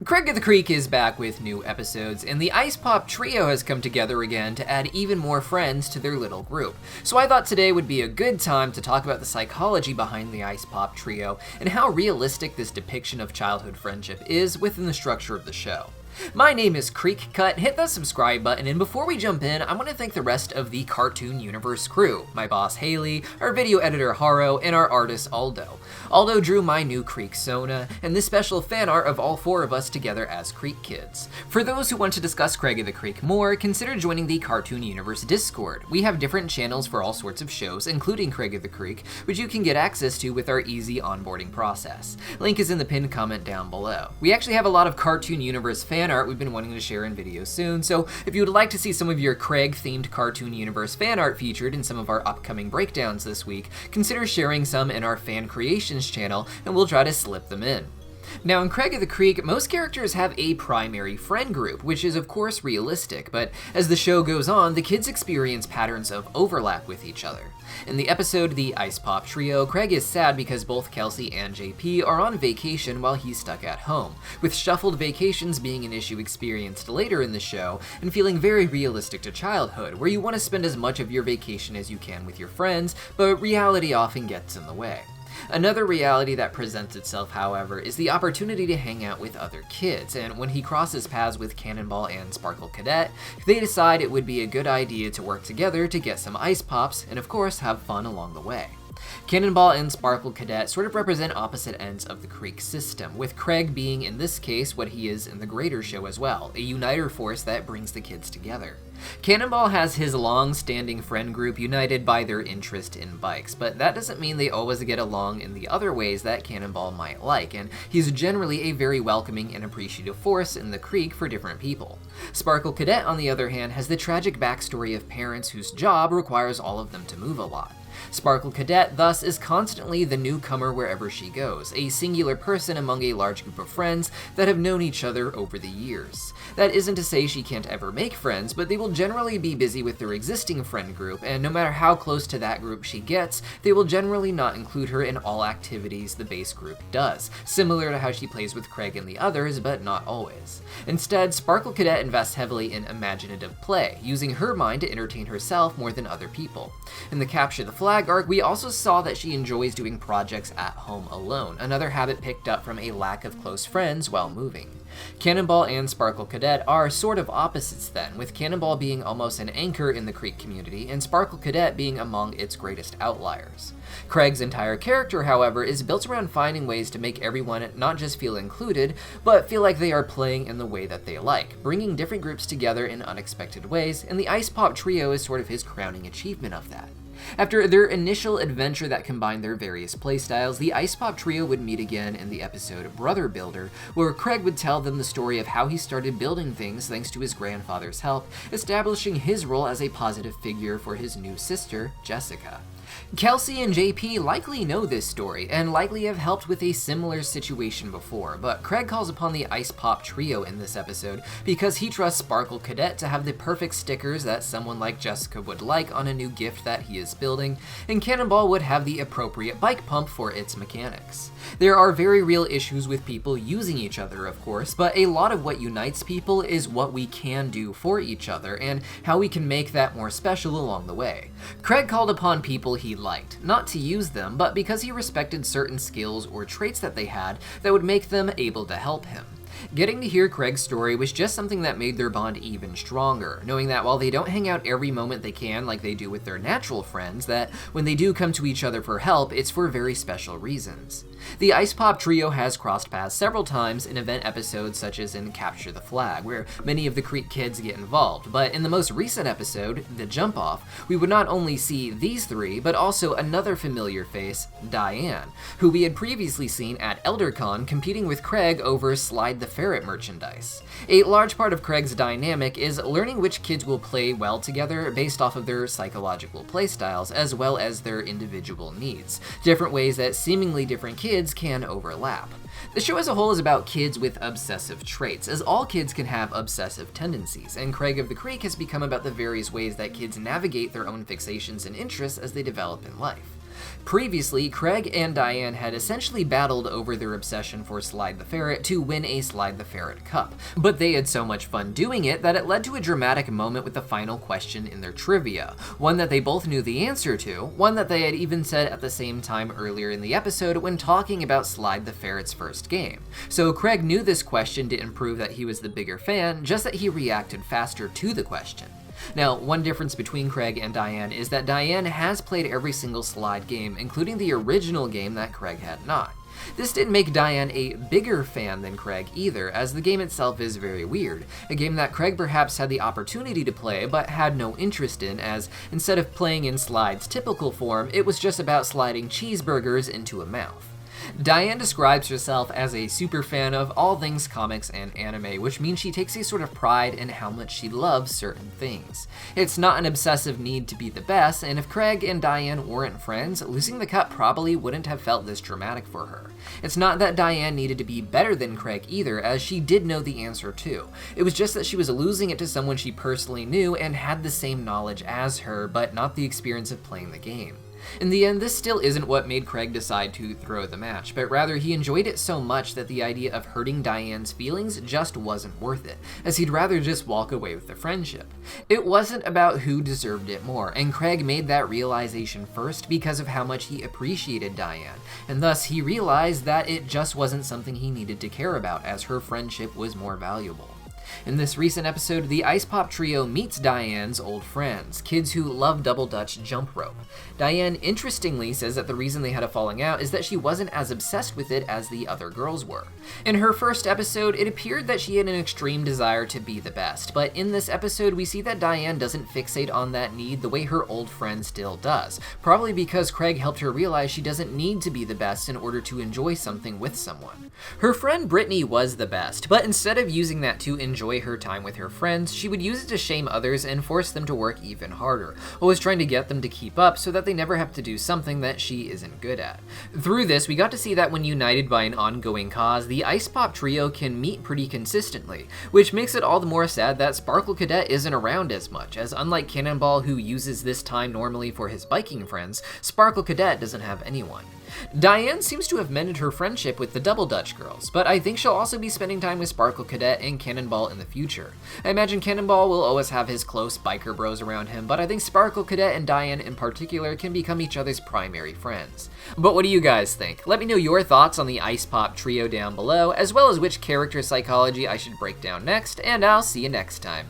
Craig of the Creek is back with new episodes, and the Ice Pop Trio has come together again to add even more friends to their little group. So I thought today would be a good time to talk about the psychology behind the Ice Pop Trio, and how realistic this depiction of childhood friendship is within the structure of the show. My name is Creekcut, hit that subscribe button, and before we jump in, I want to thank the rest of the Cartoon Universe crew, my boss Hailey, our video editor Haro, and our artist Aldo. Aldo drew my new ImpSona, and this special fan art of all four of us together as Creek Kids. For those who want to discuss Craig of the Creek more, consider joining the Cartoon Universe Discord. We have different channels for all sorts of shows, including Craig of the Creek, which you can get access to with our easy onboarding process. Link is in the pinned comment down below. We actually have a lot of Cartoon Universe fan art we've been wanting to share in videos soon, so if you would like to see some of your Craig-themed Cartoon Universe fan art featured in some of our upcoming breakdowns this week, consider sharing some in our fan creations channel, and we'll try to slip them in. Now, in Craig of the Creek, most characters have a primary friend group, which is of course realistic, but as the show goes on, the kids experience patterns of overlap with each other. In the episode The Ice Pop Trio, Craig is sad because both Kelsey and JP are on vacation while he's stuck at home, with shuffled vacations being an issue experienced later in the show, and feeling very realistic to childhood, where you want to spend as much of your vacation as you can with your friends, but reality often gets in the way. Another reality that presents itself, however, is the opportunity to hang out with other kids, and when he crosses paths with Cannonball and Sparkle-Cadet, they decide it would be a good idea to work together to get some ice pops, and of course have fun along the way. Cannonball and Sparkle-Cadet sort of represent opposite ends of the Creek system, with Craig being in this case what he is in the greater show as well, a uniter force that brings the kids together. Cannonball has his long-standing friend group united by their interest in bikes, but that doesn't mean they always get along in the other ways that Cannonball might like, and he's generally a very welcoming and appreciative force in the Creek for different people. Sparkle-Cadet, on the other hand, has the tragic backstory of parents whose job requires all of them to move a lot. Sparkle-Cadet, thus, is constantly the newcomer wherever she goes, a singular person among a large group of friends that have known each other over the years. That isn't to say she can't ever make friends, but they will generally be busy with their existing friend group, and no matter how close to that group she gets, they will generally not include her in all activities the base group does, similar to how she plays with Craig and the others, but not always. Instead, Sparkle-Cadet invests heavily in imaginative play, using her mind to entertain herself more than other people. In the Capture the Flag arc, we also saw that she enjoys doing projects at home alone, another habit picked up from a lack of close friends while moving. Cannonball and Sparkle-Cadet are sort of opposites then, with Cannonball being almost an anchor in the Creek community, and Sparkle-Cadet being among its greatest outliers. Craig's entire character, however, is built around finding ways to make everyone not just feel included, but feel like they are playing in the way that they like, bringing different groups together in unexpected ways, and the Ice Pop Trio is sort of his crowning achievement of that. After their initial adventure that combined their various playstyles, the Ice Pop Trio would meet again in the episode Brother Builder, where Craig would tell them the story of how he started building things thanks to his grandfather's help, establishing his role as a positive figure for his new sister, Jessica. Kelsey and JP likely know this story, and likely have helped with a similar situation before, but Craig calls upon the Ice Pop Trio in this episode because he trusts Sparkle-Cadet to have the perfect stickers that someone like Jessica would like on a new gift that he is building, and Cannonball would have the appropriate bike pump for its mechanics. There are very real issues with people using each other, of course, but a lot of what unites people is what we can do for each other, and how we can make that more special along the way. Craig called upon people he liked, not to use them, but because he respected certain skills or traits that they had that would make them able to help him. Getting to hear Craig's story was just something that made their bond even stronger, knowing that while they don't hang out every moment they can like they do with their natural friends, that when they do come to each other for help, it's for very special reasons. The Ice Pop Trio has crossed paths several times in event episodes such as in Capture the Flag, where many of the Creek kids get involved, but in the most recent episode, The Jump Off, we would not only see these three, but also another familiar face, Diane, who we had previously seen at ElderCon competing with Craig over Slide the Ferret merchandise. A large part of Craig's dynamic is learning which kids will play well together based off of their psychological playstyles, as well as their individual needs, different ways that seemingly different kids can overlap. The show as a whole is about kids with obsessive traits, as all kids can have obsessive tendencies, and Craig of the Creek has become about the various ways that kids navigate their own fixations and interests as they develop in life. Previously, Craig and Diane had essentially battled over their obsession for Slide the Ferret to win a Slide the Ferret Cup, but they had so much fun doing it that it led to a dramatic moment with the final question in their trivia, one that they both knew the answer to, one that they had even said at the same time earlier in the episode when talking about Slide the Ferret's first game. So Craig knew this question didn't prove that he was the bigger fan, just that he reacted faster to the question. Now, one difference between Craig and Diane is that Diane has played every single Slide game, including the original game that Craig had not. This didn't make Diane a bigger fan than Craig either, as the game itself is very weird, a game that Craig perhaps had the opportunity to play but had no interest in, as instead of playing in Slide's typical form, it was just about sliding cheeseburgers into a mouth. Diane describes herself as a super fan of all things comics and anime, which means she takes a sort of pride in how much she loves certain things. It's not an obsessive need to be the best, and if Craig and Diane weren't friends, losing the cup probably wouldn't have felt this dramatic for her. It's not that Diane needed to be better than Craig either, as she did know the answer too. It was just that she was losing it to someone she personally knew and had the same knowledge as her, but not the experience of playing the game. In the end, this still isn't what made Craig decide to throw the match, but rather he enjoyed it so much that the idea of hurting Diane's feelings just wasn't worth it, as he'd rather just walk away with the friendship. It wasn't about who deserved it more, and Craig made that realization first because of how much he appreciated Diane, and thus he realized that it just wasn't something he needed to care about, as her friendship was more valuable. In this recent episode, the Ice Pop Trio meets Diane's old friends, kids who love double dutch jump rope. Diane interestingly says that the reason they had a falling out is that she wasn't as obsessed with it as the other girls were. In her first episode, it appeared that she had an extreme desire to be the best, but in this episode we see that Diane doesn't fixate on that need the way her old friend still does, probably because Craig helped her realize she doesn't need to be the best in order to enjoy something with someone. Her friend Brittany was the best, but instead of using that to enjoy her time with her friends, she would use it to shame others and force them to work even harder, always trying to get them to keep up so that they never have to do something that she isn't good at. Through this, we got to see that when united by an ongoing cause, the Ice Pop Trio can meet pretty consistently, which makes it all the more sad that Sparkle-Cadet isn't around as much, as unlike Cannonball, who uses this time normally for his biking friends, Sparkle-Cadet doesn't have anyone. Diane seems to have mended her friendship with the Double Dutch girls, but I think she'll also be spending time with Sparkle-Cadet and Cannonball in the future. I imagine Cannonball will always have his close biker bros around him, but I think Sparkle-Cadet and Diane in particular can become each other's primary friends. But what do you guys think? Let me know your thoughts on the Ice Pop Trio down below, as well as which character psychology I should break down next, and I'll see you next time.